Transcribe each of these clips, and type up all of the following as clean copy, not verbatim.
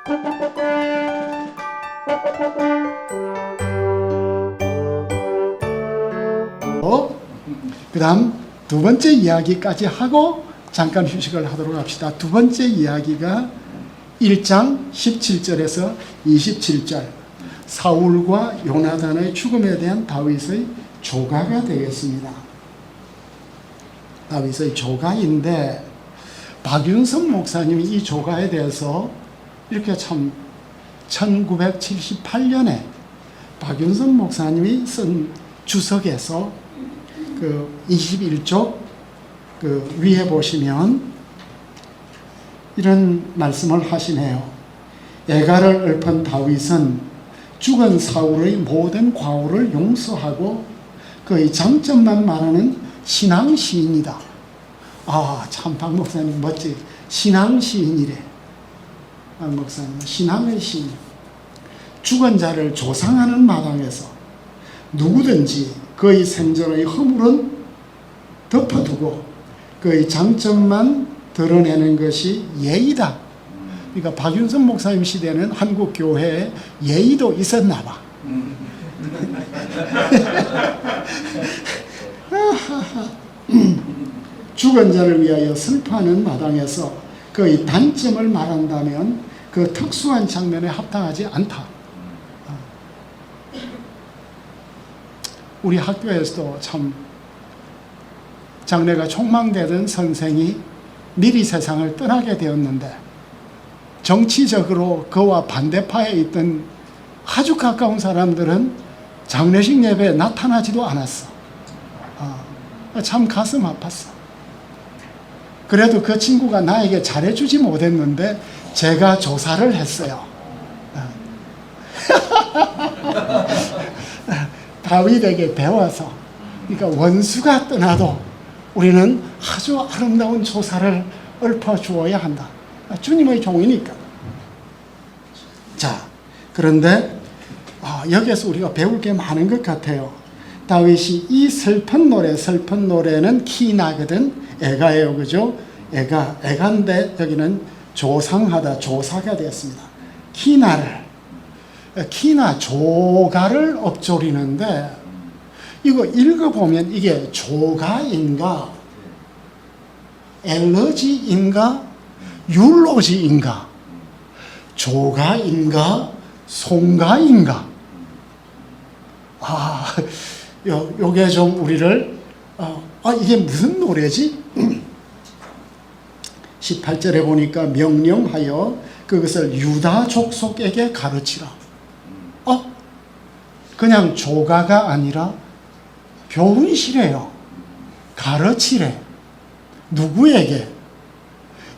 그 다음 두 번째 이야기까지 하고 잠깐 휴식을 하도록 합시다. 두 번째 이야기가 1장 17절에서 27절, 사울과 요나단의 죽음에 대한 다윗의 조가가 되겠습니다. 다윗의 조가인데, 박윤석 목사님이 이 조가에 대해서 이렇게 참 1978년에 박윤석 목사님이 쓴 주석에서 그 21쪽 그 위에 보시면 이런 말씀을 하시네요. 애가를 읊은 다윗은 죽은 사울의 모든 과오를 용서하고 그의 장점만 말하는 신앙 시인이다. 아, 참 박 목사님 멋지. 신앙 시인이래. 박 목사님 신앙의 시인. 죽은 자를 조상하는 마당에서 누구든지 그의 생전의 허물은 덮어두고 그의 장점만 드러내는 것이 예의다. 그러니까 박윤선 목사님 시대는 한국 교회에 예의도 있었나 봐. 죽은 자를 위하여 슬퍼하는 마당에서 그의 단점을 말한다면 그 특수한 장면에 합당하지 않다. 우리 학교에서도 참 장래가 촉망되던 선생이 미리 세상을 떠나게 되었는데, 정치적으로 그와 반대파에 있던 아주 가까운 사람들은 장례식 예배에 나타나지도 않았어. 참 가슴 아팠어. 그래도 그 친구가 나에게 잘해주지 못했는데 제가 조사를 했어요. 다윗에게 배워서, 그러니까 원수가 떠나도 우리는 아주 아름다운 조사를 읊어주어야 한다. 주님의 종이니까. 자, 그런데 여기에서 우리가 배울 게 많은 것 같아요. 다윗이 이 슬픈 노래는 키나거든. 애가예요, 그죠? 애가인데 여기는 조상하다, 조사가 되었습니다. 키나 조가를 읊조리는데, 이거 읽어보면 이게 조가인가 엘러지인가 율로지인가 조가인가 송가인가. 요게 좀 우리를 이게 무슨 노래지? 18절에 보니까 명령하여 그것을 유다 족속에게 가르치라. 그냥 조가가 아니라 교훈시래요. 가르치래. 누구에게?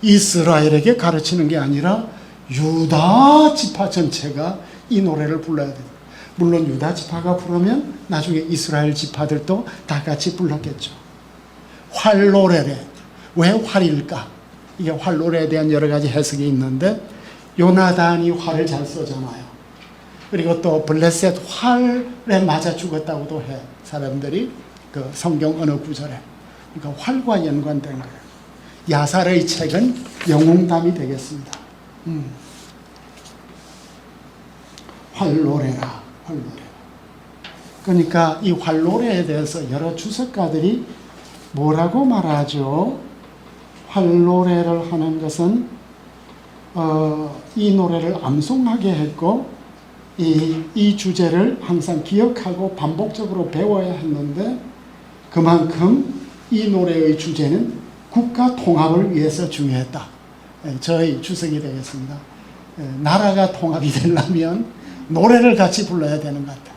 이스라엘에게 가르치는 게 아니라 유다 지파 전체가 이 노래를 불러야 돼요. 물론 유다 지파가 부르면 나중에 이스라엘 지파들도 다 같이 불렀겠죠. 활노래래. 왜 활일까? 이게 활노래에 대한 여러 가지 해석이 있는데, 요나단이 활을 잘 쏘잖아요. 그리고 또 블레셋 활에 맞아 죽었다고도 해, 사람들이. 그 성경 어느 구절에. 그러니까 활과 연관된 거예요. 야살의 책은 영웅담이 되겠습니다. 활노래라, 활노래. 그러니까 이 활노래에 대해서 여러 주석가들이 뭐라고 말하죠? 활노래를 하는 것은 이 노래를 암송하게 했고, 이 주제를 항상 기억하고 반복적으로 배워야 했는데, 그만큼 이 노래의 주제는 국가 통합을 위해서 중요했다. 저의 주석이 되겠습니다. 나라가 통합이 되려면 노래를 같이 불러야 되는 것 같다.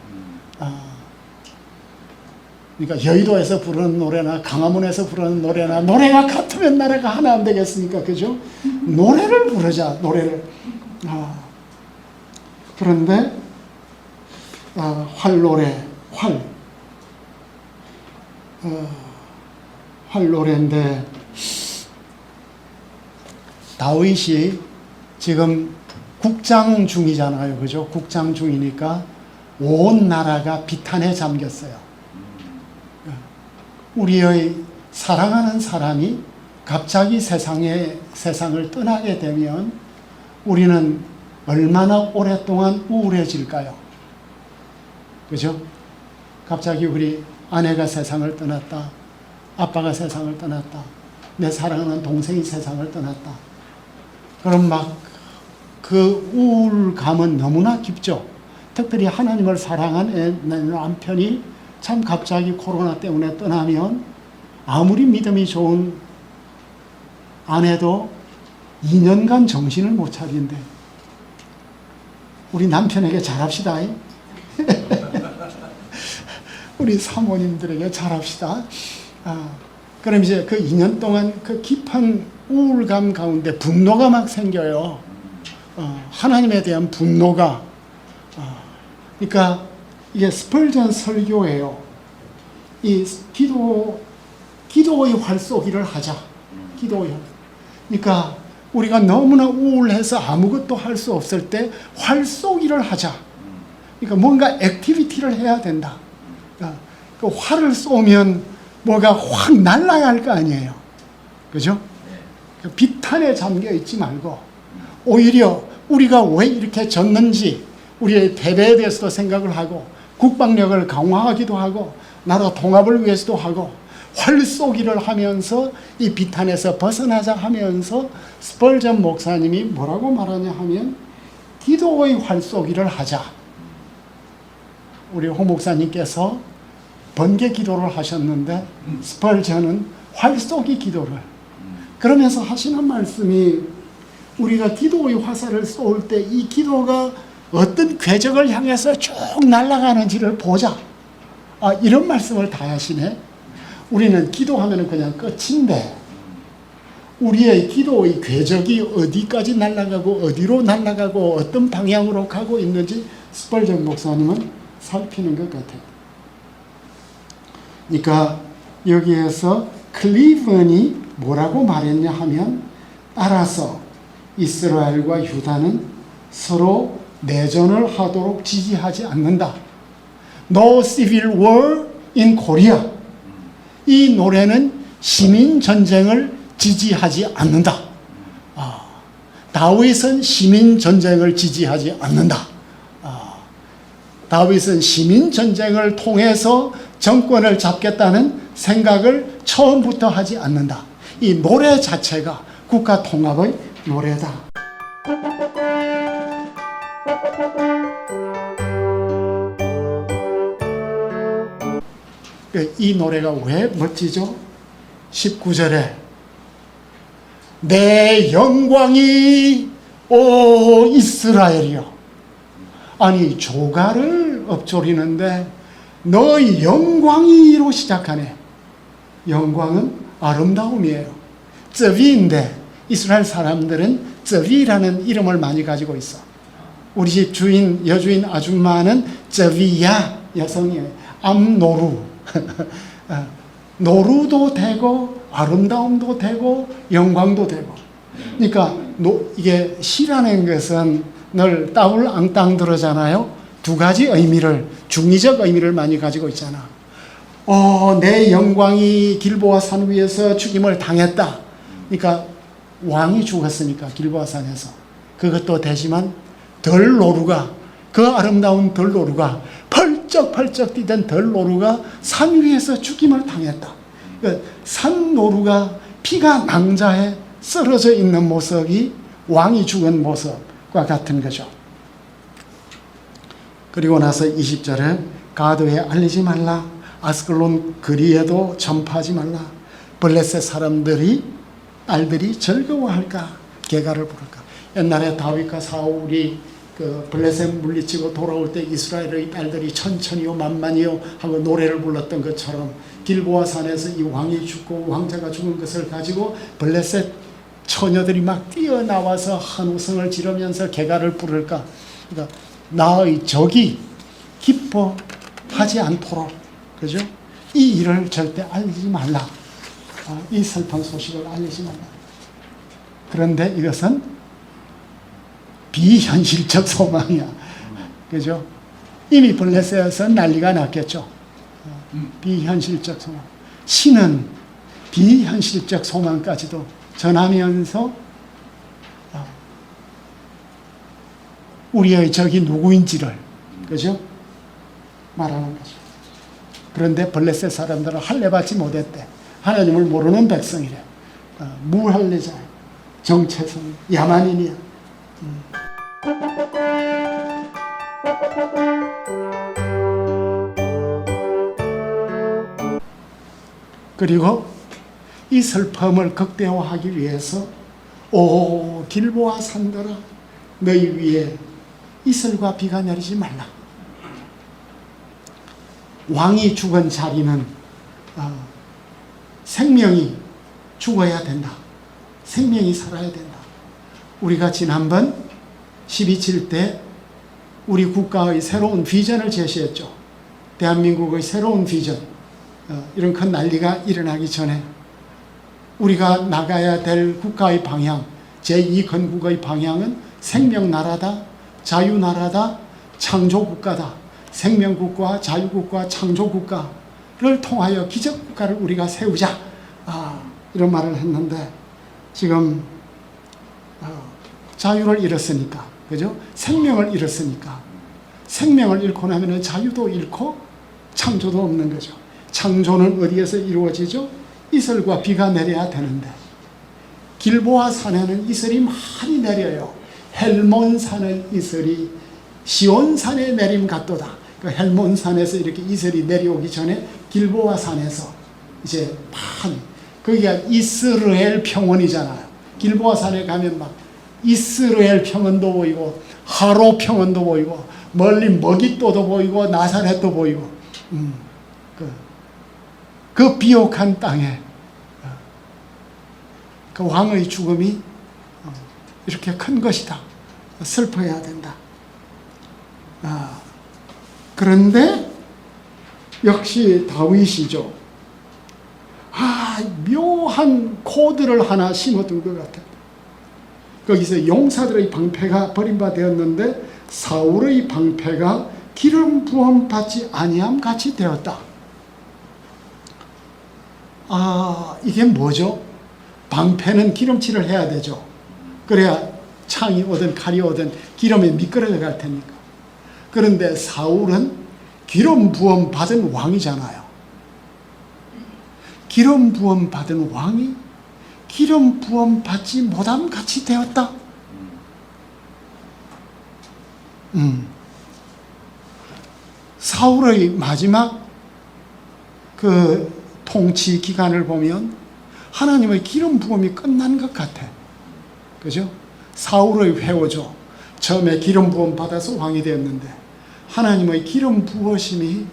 그러니까 여의도에서 부르는 노래나 강화문에서 부르는 노래나, 노래가 같으면 나라가 하나 안 되겠습니까? 그죠? 노래를 부르자, 노래를. 그런데 활노래, 활노래인데, 다윗이 지금 국장 중이잖아요, 그죠? 국장 중이니까 온 나라가 비탄에 잠겼어요. 우리의 사랑하는 사람이 갑자기 세상을 떠나게 되면 우리는 얼마나 오랫동안 우울해질까요? 그죠? 갑자기 우리 아내가 세상을 떠났다. 아빠가 세상을 떠났다. 내 사랑하는 동생이 세상을 떠났다. 그럼 막 그 우울감은 너무나 깊죠. 특별히 하나님을 사랑한 남편이 참 갑자기 코로나 때문에 떠나면 아무리 믿음이 좋은 아내도 2년간 정신을 못 차린대. 우리 남편에게 잘합시다. 우리 사모님들에게 잘합시다. 그럼 이제 그 2년 동안 그 깊은 우울감 가운데 분노가 막 생겨요. 하나님에 대한 분노가. 그러니까 이게 스펄전 설교예요. 이 기도의 활쏘기를 하자. 기도의. 그러니까 우리가 너무나 우울해서 아무것도 할 수 없을 때 활쏘기를 하자. 그러니까 뭔가 액티비티를 해야 된다. 그 활을 쏘면 뭐가 확 날아갈 거 아니에요. 그죠? 그 비탄에 잠겨 있지 말고 오히려 우리가 왜 이렇게 졌는지 우리의 패배에 대해서도 생각을 하고 국방력을 강화하기도 하고 나라 통합을 위해서도 하고 활쏘기를 하면서 이 비탄에서 벗어나자 하면서 스펄전 목사님이 뭐라고 말하냐 하면 기도의 활쏘기를 하자. 우리 홍 목사님께서 번개 기도를 하셨는데 스펄전은 활쏘기 기도를 그러면서 하시는 말씀이 우리가 기도의 화살을 쏠 때 이 기도가 어떤 궤적을 향해서 쭉 날아가는지를 보자. 이런 말씀을 다 하시네. 우리는 기도하면 그냥 끝인데 우리의 기도의 궤적이 어디까지 날아가고 어디로 날아가고 어떤 방향으로 가고 있는지 스펄전 목사님은 살피는 것 같아요. 그러니까 여기에서 클리번이 뭐라고 말했냐 하면 따라서 이스라엘과 유다는 서로 내전을 하도록 지지하지 않는다. No civil war in Korea. 이 노래는 시민 전쟁을 지지하지 않는다. 다윗은 시민 전쟁을 지지하지 않는다. 다윗은 시민 전쟁을 통해서 정권을 잡겠다는 생각을 처음부터 하지 않는다. 이 노래 자체가 국가 통합의 노래다. 이 노래가 왜 멋지죠? 19절에 내 영광이 오 이스라엘이여. 아니 조가를 엎조리는데 너의 영광이로 시작하네. 영광은 아름다움이에요. 쯔비인데 이스라엘 사람들은 쯔비라는 이름을 많이 가지고 있어. 우리 집 주인 여주인 아줌마는 쯔비야 여성이에요. 암노루 노루도 되고 아름다움도 되고 영광도 되고. 그러니까 이게 시라는 것은 늘 따블 앙땅 들어잖아요. 두 가지 의미를 중의적 의미를 많이 가지고 있잖아. 내 영광이 길보아 산 위에서 죽임을 당했다. 그러니까 왕이 죽었으니까 길보아 산에서. 그것도 되지만 덜노루가 그 아름다운 덜노루가 펄쩍펄쩍 뛰던 덜노루가 산 위에서 죽임을 당했다. 그러니까 산노루가 피가 낭자해 쓰러져 있는 모습이 왕이 죽은 모습과 같은 거죠. 그리고 나서 20절에 가드에 알리지 말라. 아스클론 거리에도 전파하지 말라. 블레셋 사람들이 딸들이 즐거워할까 개가를 부를까. 옛날에 다윗과 사울이 그 블레셋 물리치고 돌아올 때 이스라엘의 딸들이 천천히요 만만히요 하고 노래를 불렀던 것처럼 길보아 산에서 이 왕이 죽고 왕자가 죽은 것을 가지고 블레셋 처녀들이 막 뛰어나와서 한우성을 지르면서 개가를 부를까. 그러니까 나의 적이 기뻐하지 않도록, 그죠? 이 일을 절대 알리지 말라. 이 슬픈 소식을 알리지 말라. 그런데 이것은 비현실적 소망이야. 그죠? 이미 블레셋에서 난리가 났겠죠. 비현실적 소망. 신은 비현실적 소망까지도 전하면서 우리의 적이 누구인지를, 그죠? 말하는 거죠. 그런데 블레셋 사람들은 할례 받지 못했대. 하나님을 모르는 백성이래. 무할례자, 정체성, 야만인이야. 그리고 이 슬픔을 극대화하기 위해서 오 길보아 산들아 너희 위에 이슬과 비가 내리지 말라. 왕이 죽은 자리는 생명이 죽어야 된다. 생명이 살아야 된다. 우리가 지난번 12.7 때 우리 국가의 새로운 비전을 제시했죠. 대한민국의 새로운 비전. 이런 큰 난리가 일어나기 전에 우리가 나가야 될 국가의 방향, 제2건국의 방향은 생명나라다, 자유나라다, 창조국가다. 생명국가, 자유국가, 창조국가를 통하여 기적국가를 우리가 세우자. 이런 말을 했는데 지금 자유를 잃었으니까, 그죠? 생명을 잃었으니까 생명을 잃고 나면 자유도 잃고 창조도 없는 거죠. 창조는 어디에서 이루어지죠? 이슬과 비가 내려야 되는데 길보아 산에는 이슬이 많이 내려요. 헬몬산의 이슬이 시온산에 내림 같도다. 그 헬몬산에서 이렇게 이슬이 내려오기 전에 길보아 산에서 이제 많이, 거기가 이스라엘 평원이잖아요. 길보아 산에 가면 막 이스라엘 평원도 보이고 하로 평원도 보이고 멀리 머깃도도 보이고 나사렛도 보이고 그 비옥한 땅에 그 왕의 죽음이 이렇게 큰 것이다. 슬퍼해야 된다. 그런데 역시 다윗이죠. 묘한 코드를 하나 심어둔 것 같아요. 거기서 용사들의 방패가 버림받았는데 사울의 방패가 기름 부음 받지 아니함 같이 되었다. 이게 뭐죠? 방패는 기름칠을 해야 되죠. 그래야 창이 오든 칼이 오든 기름에 미끄러져 갈 테니까. 그런데 사울은 기름 부음 받은 왕이잖아요. 기름 부음 받은 왕이 기름 부음 받지 못함 같이 되었다. 사울의 마지막 그 통치 기간을 보면 하나님의 기름 부음이 끝난 것 같아. 그죠? 사울의 회오죠. 처음에 기름 부음 받아서 왕이 되었는데 하나님의 기름 부으심이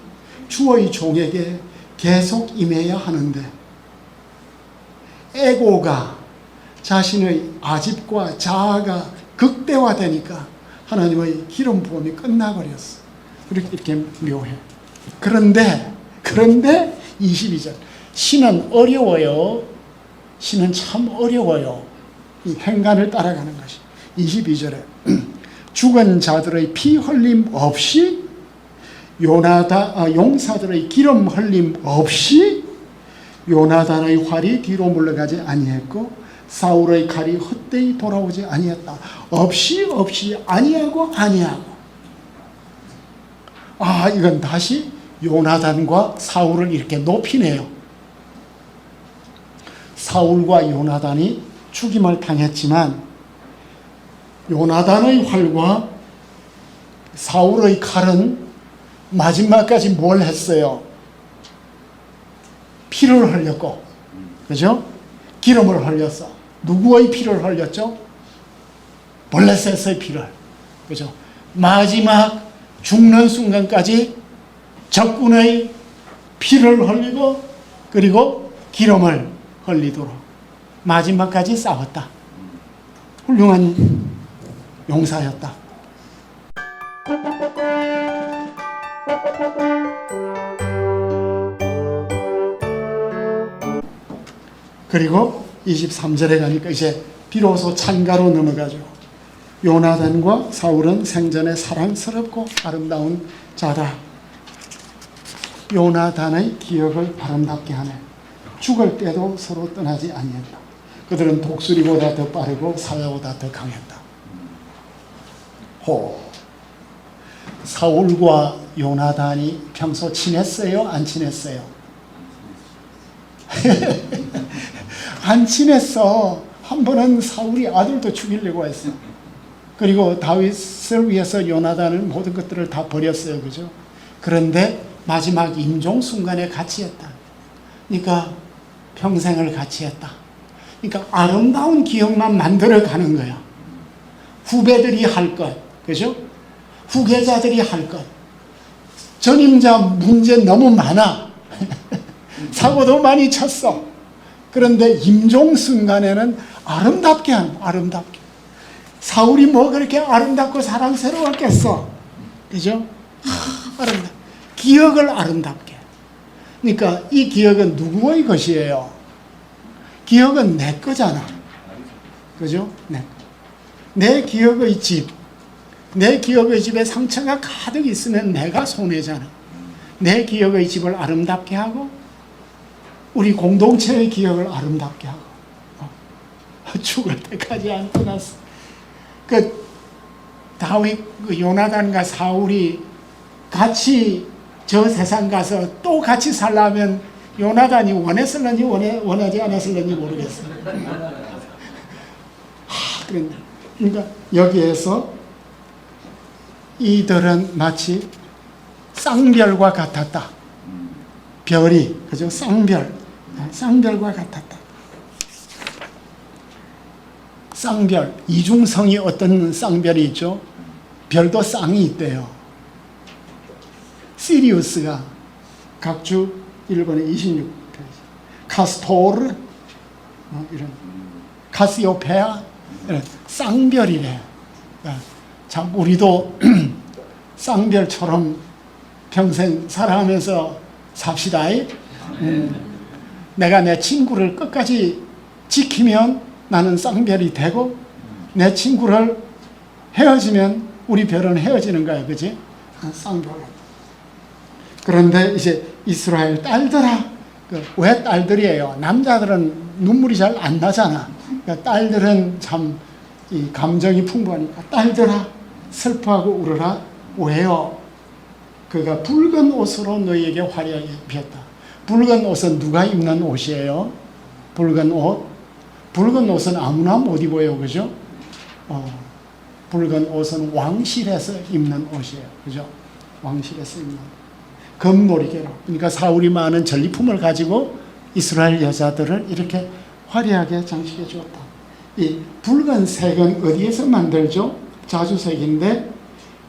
주의 종에게 계속 임해야 하는데 에고가 자신의 아집과 자아가 극대화되니까 하나님의 기름 부음이 끝나버렸어. 이렇게 묘해. 그런데 22절 신은 어려워요. 신은 참 어려워요. 이 행간을 따라가는 것이 22절에 죽은 자들의 피 흘림 없이 용사들의 기름 흘림 없이 요나단의 활이 뒤로 물러가지 아니했고 사울의 칼이 헛되이 돌아오지 아니했다. 없이 아니하고 이건 다시 요나단과 사울을 이렇게 높이네요. 사울과 요나단이 죽임을 당했지만 요나단의 활과 사울의 칼은 마지막까지 뭘 했어요? 피를 흘렸고, 그죠? 기름을 흘렸어. 누구의 피를 흘렸죠? 블레셋의 피를, 그죠? 마지막 죽는 순간까지 적군의 피를 흘리고 그리고 기름을 흘리도록 마지막까지 싸웠다. 훌륭한 용사였다. 그리고 23절에 가니까 이제 비로소 찬가로 넘어가죠. 요나단과 사울은 생전에 사랑스럽고 아름다운 자다. 요나단의 기억을 아름답게 하네. 죽을 때도 서로 떠나지 아니했다. 그들은 독수리보다 더 빠르고 사자보다 더 강했다. 호. 사울과 요나단이 평소 친했어요? 안 친했어요? 안 친했어. 한 번은 사울이 아들도 죽이려고 했어. 그리고 다윗을 위해서 요나단은 모든 것들을 다 버렸어요. 그죠? 그런데 마지막 임종 순간에 같이 했다. 그러니까 평생을 같이 했다. 그러니까 아름다운 기억만 만들어 가는 거야. 후배들이 할 것, 그죠? 후계자들이 할 것. 전임자 문제 너무 많아. 사고도 많이 쳤어. 그런데 임종 순간에는 아름답게 아름답게. 사울이 뭐 그렇게 아름답고 사랑스러웠겠어. 그죠? 아름답게. 기억을 아름답게. 그러니까 이 기억은 누구의 것이에요? 기억은 내 거잖아. 그죠? 내 기억의 집. 내 기억의 집에 상처가 가득 있으면 내가 손해잖아. 내 기억의 집을 아름답게 하고 우리 공동체의 기억을 아름답게 하고 죽을 때까지 안 떠났어. 다윗, 요나단과 사울이 같이 저 세상 가서 또 같이 살려면 요나단이 원했을는지 원하지 않았을는지 모르겠어. 그러니까 여기에서 이들은 마치 쌍별과 같았다. 별이, 그죠? 쌍별과 같았다. 쌍별, 이중성이 어떤 쌍별이 있죠? 별도 쌍이 있대요. 시리우스가 각주 1번에 26페이지, 카스토르, 이런 카시오페아, 이런 쌍별이래. 참 우리도 쌍별처럼 평생 살아가면서 삽시다. 내가 내 친구를 끝까지 지키면 나는 쌍별이 되고, 내 친구를 헤어지면 우리 별은 헤어지는 거야. 그지? 쌍별. 그런데 이제 이스라엘 딸들아, 왜 딸들이에요? 남자들은 눈물이 잘 안 나잖아. 그러니까 딸들은 참 이 감정이 풍부하니까 딸들아 슬퍼하고 울어라. 왜요? 그가 붉은 옷으로 너희에게 화려하게 입혔다. 붉은 옷은 누가 입는 옷이에요? 붉은 옷? 붉은 옷은 아무나 못 입어요. 그죠? 붉은 옷은 왕실에서 입는 옷이에요. 그죠? 왕실에서 입는 금모리개로. 그러니까 사울이 많은 전리품을 가지고 이스라엘 여자들을 이렇게 화려하게 장식해 주었다. 이 붉은색은 어디에서 만들죠? 자주색인데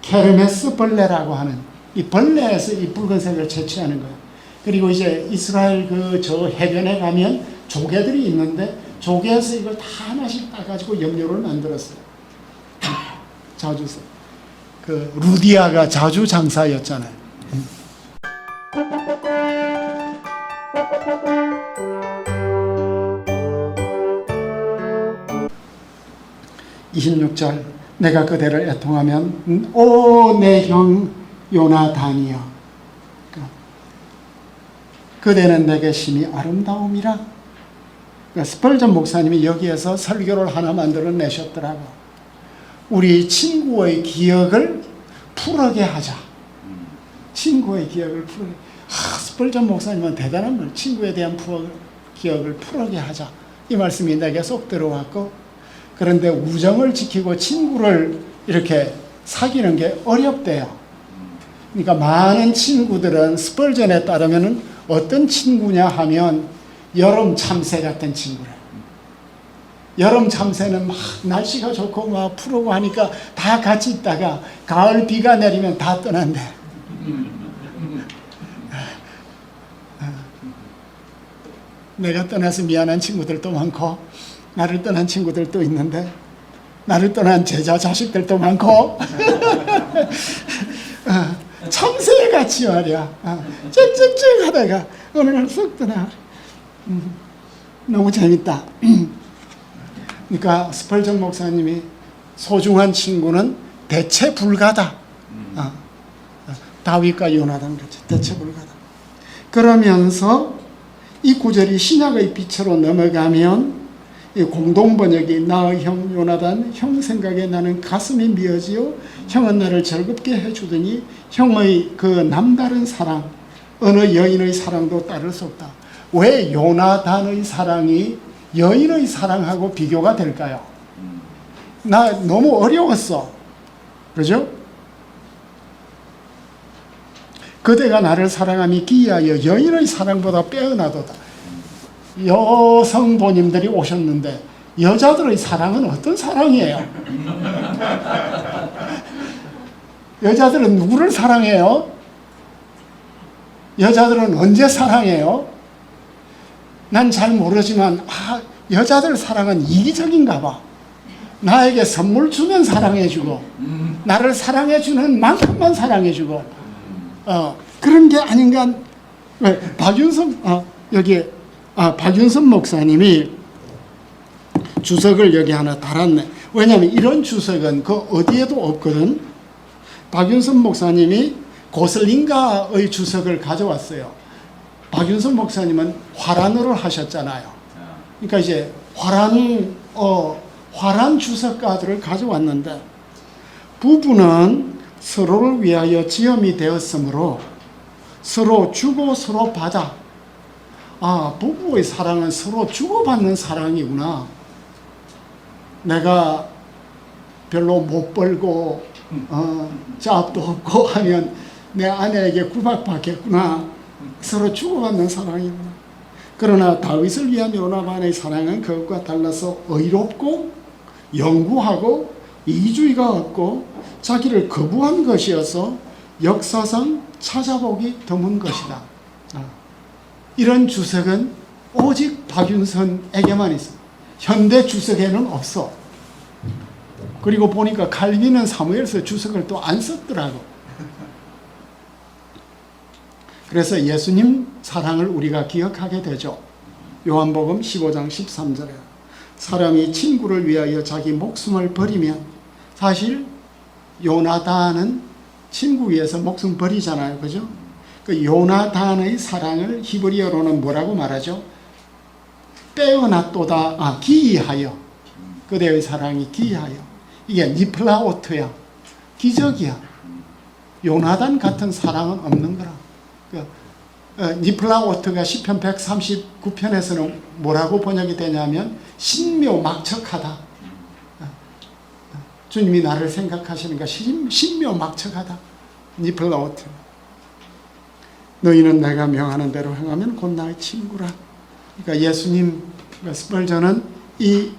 케르메스 벌레라고 하는 이 벌레에서 이 붉은색을 채취하는 거예요. 그리고 이제 이스라엘 저 해변에 가면 조개들이 있는데 조개에서 이걸 다 하나씩 따가지고 염료를 만들었어요. 자주색. 루디아가 자주 장사였잖아요. 26절 내가 그대를 애통하면 오 내 형 요나단이여 그대는 내게 심히 아름다움이라. 스펄전 목사님이 여기에서 설교를 하나 만들어내셨더라고. 우리 친구의 기억을 풀어게 하자. 친구의 기억을 풀어게. 스펄전 목사님은 대단한 말. 친구에 대한 기억을 풀어게 하자. 이 말씀이 내게 쏙 들어왔고, 그런데 우정을 지키고 친구를 이렇게 사귀는 게 어렵대요. 그러니까 많은 친구들은 스펄전에 따르면 어떤 친구냐 하면 여름 참새 같은 친구래. 여름 참새는 막 날씨가 좋고 막 푸르고 하니까 다 같이 있다가 가을 비가 내리면 다 떠난대. 내가 떠나서 미안한 친구들도 많고 나를 떠난 친구들도 있는데 나를 떠난 제자 자식들도 많고 참새같이 말이야. 쨍쨍쨍 하다가 어느 날 쏙 떠나. 너무 재밌다. 그러니까 스펄전 목사님이 소중한 친구는 대체 불가다. 다윗과 요나단 같이 대체 불가다. 그러면서 이 구절이 신약의 빛으로 넘어가면 이 공동 번역이 나의 형 요나단 형 생각에 나는 가슴이 미어지요 형은 나를 즐겁게 해주더니 형의 그 남다른 사랑 어느 여인의 사랑도 따를 수 없다. 왜 요나단의 사랑이 여인의 사랑하고 비교가 될까요? 나 너무 어려웠어. 그죠? 그대가 나를 사랑함이 기이하여 여인의 사랑보다 빼어나도다. 여성보님들이 오셨는데 여자들의 사랑은 어떤 사랑이에요? 여자들은 누구를 사랑해요? 여자들은 언제 사랑해요? 난 잘 모르지만 여자들 사랑은 이기적인가 봐. 나에게 선물 주면 사랑해주고 나를 사랑해주는 만큼만 사랑해주고 그런 게 아닌가. 박윤선 목사님이 주석을 여기 하나 달았네. 왜냐하면 이런 주석은 그 어디에도 없거든. 박윤선 목사님이 고슬링가의 주석을 가져왔어요. 박윤선 목사님은 화란어를 하셨잖아요. 그러니까 이제 화란 주석가들을 가져왔는데 부부는 서로를 위하여 지음이 되었으므로 서로 주고 서로 받아. 부부의 사랑은 서로 주고받는 사랑이구나. 내가 별로 못 벌고 잡도 없고 하면 내 아내에게 구박받겠구나. 서로 주고받는 사랑이구나. 그러나 다윗을 위한 요나단의 사랑은 그것과 달라서 의롭고 영구하고 이주의가 없고 자기를 거부한 것이어서 역사상 찾아보기 드문 것이다. 이런 주석은 오직 박윤선에게만 있어. 현대 주석에는 없어. 그리고 보니까 칼빈은 사무엘서 주석을 또 안 썼더라고. 그래서 예수님 사랑을 우리가 기억하게 되죠. 요한복음 15장 13절에 사람이 친구를 위하여 자기 목숨을 버리면, 사실 요나단은 친구 위해서 목숨 버리잖아요. 그죠? 그 요나단의 사랑을 히브리어로는 뭐라고 말하죠? 빼어났도다. 기이하여. 그대의 사랑이 기이하여. 이게 니플라오트야. 기적이야. 요나단 같은 사랑은 없는 거라. 니플라오트가 시편 139편에서는 뭐라고 번역이 되냐면 신묘막척하다. 주님이 나를 생각하시는가 신묘막척하다. 니플라오트. 너희는 내가 명하는 대로 행하면 곧 나의 친구라. 그러니까 예수님, 스펄전은 이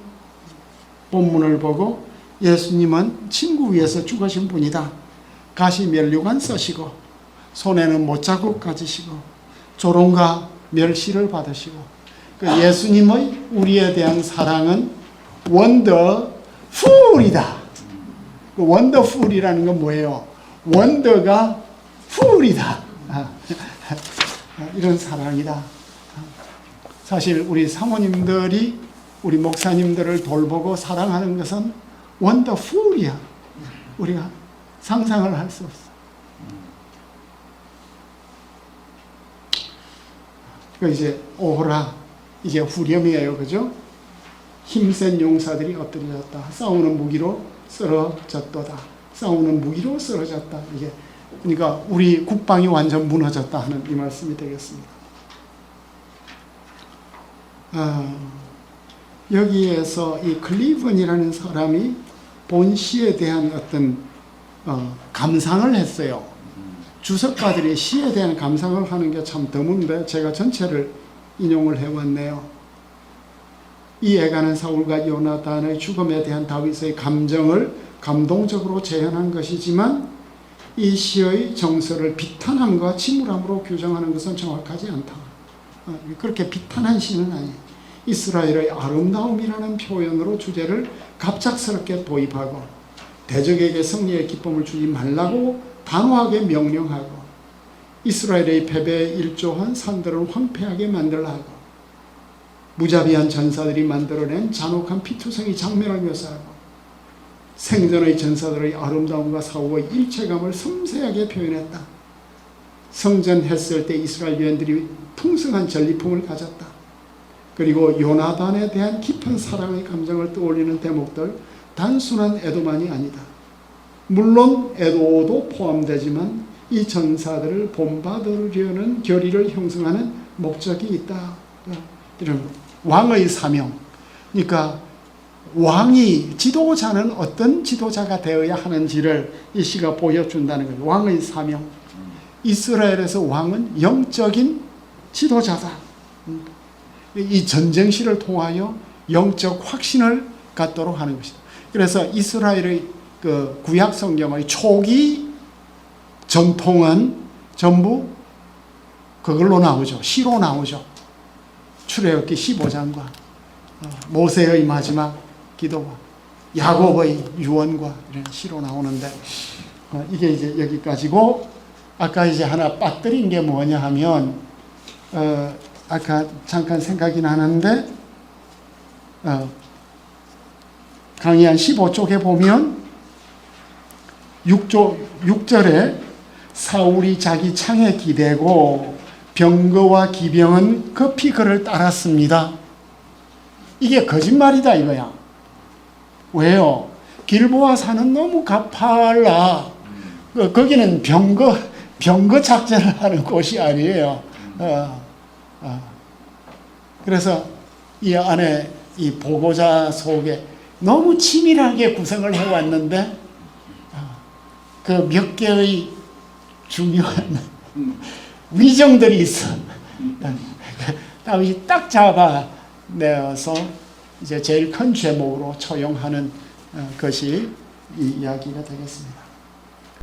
본문을 보고 예수님은 친구 위해서 죽으신 분이다. 가시 면류관 쓰시고 손에는 못자국 가지시고 조롱과 멸시를 받으시고, 예수님의 우리에 대한 사랑은 원더풀이다. 원더풀이라는 건 뭐예요? 원더가 풀이다. 이런 사랑이다. 사실 우리 사모님들이 우리 목사님들을 돌보고 사랑하는 것은 원더풀이야. 우리가 상상을 할 수 없어. 이제 오호라, 이게 후렴이에요. 그죠? 힘센 용사들이 엎드려졌다. 싸우는 무기로 쓰러졌도다. 싸우는 무기로 쓰러졌다. 이게 그러니까 우리 국방이 완전 무너졌다 하는 이 말씀이 되겠습니다. 여기에서 이 클리븐이라는 사람이 본 시에 대한 어떤 감상을 했어요. 주석가들이 시에 대한 감상을 하는 게 참 드문데 제가 전체를 인용을 해왔네요. 이 애가는 사울과 요나단의 죽음에 대한 다윗의 감정을 감동적으로 재현한 것이지만 이 시의 정서를 비탄함과 침울함으로 규정하는 것은 정확하지 않다. 그렇게 비탄한 시는 아니에요. 이스라엘의 아름다움이라는 표현으로 주제를 갑작스럽게 도입하고 대적에게 승리의 기쁨을 주지 말라고 단호하게 명령하고 이스라엘의 패배에 일조한 산들을 황폐하게 만들라 하고 무자비한 전사들이 만들어낸 잔혹한 피투성이 장면을 묘사하고 생전의 전사들의 아름다움과 사후의 일체감을 섬세하게 표현했다. 성전했을 때 이스라엘 유엔들이 풍성한 전리품을 가졌다. 그리고 요나단에 대한 깊은 사랑의 감정을 떠올리는 대목들, 단순한 애도만이 아니다. 물론 애도도 포함되지만 이 전사들을 본받으려는 결의를 형성하는 목적이 있다. 이런 왕의 사명. 그러니까 왕이, 지도자는 어떤 지도자가 되어야 하는지를 이 시가 보여준다는 거예요. 왕의 사명. 이스라엘에서 왕은 영적인 지도자다. 이 전쟁시를 통하여 영적 확신을 갖도록 하는 것이다. 그래서 이스라엘의 그 구약 성경의 초기 전통은 전부 그걸로 나오죠. 시로 나오죠. 출애굽기 15장과 모세의 마지막 기도와 야곱의 유언과 이런 시로 나오는데, 이게 이제 여기까지고, 아까 이제 하나 빠뜨린 게 뭐냐 하면, 아까 잠깐 생각이 나는데, 강의 한 15쪽에 보면 6절에 사울이 자기 창에 기대고 병거와 기병은 급히 그를 따랐습니다. 이게 거짓말이다 이거야. 왜요? 길보아 산은 너무 가팔라. 거기는 병거 작전을 하는 곳이 아니에요. 그래서 이 안에 이 보고자 속에 너무 치밀하게 구성을 해왔는데, 그 몇 개의 중요한 위정들이 있어. 다윗이 딱 잡아내어서 이제 제일 큰 제목으로 처용하는 것이 이 이야기가 되겠습니다.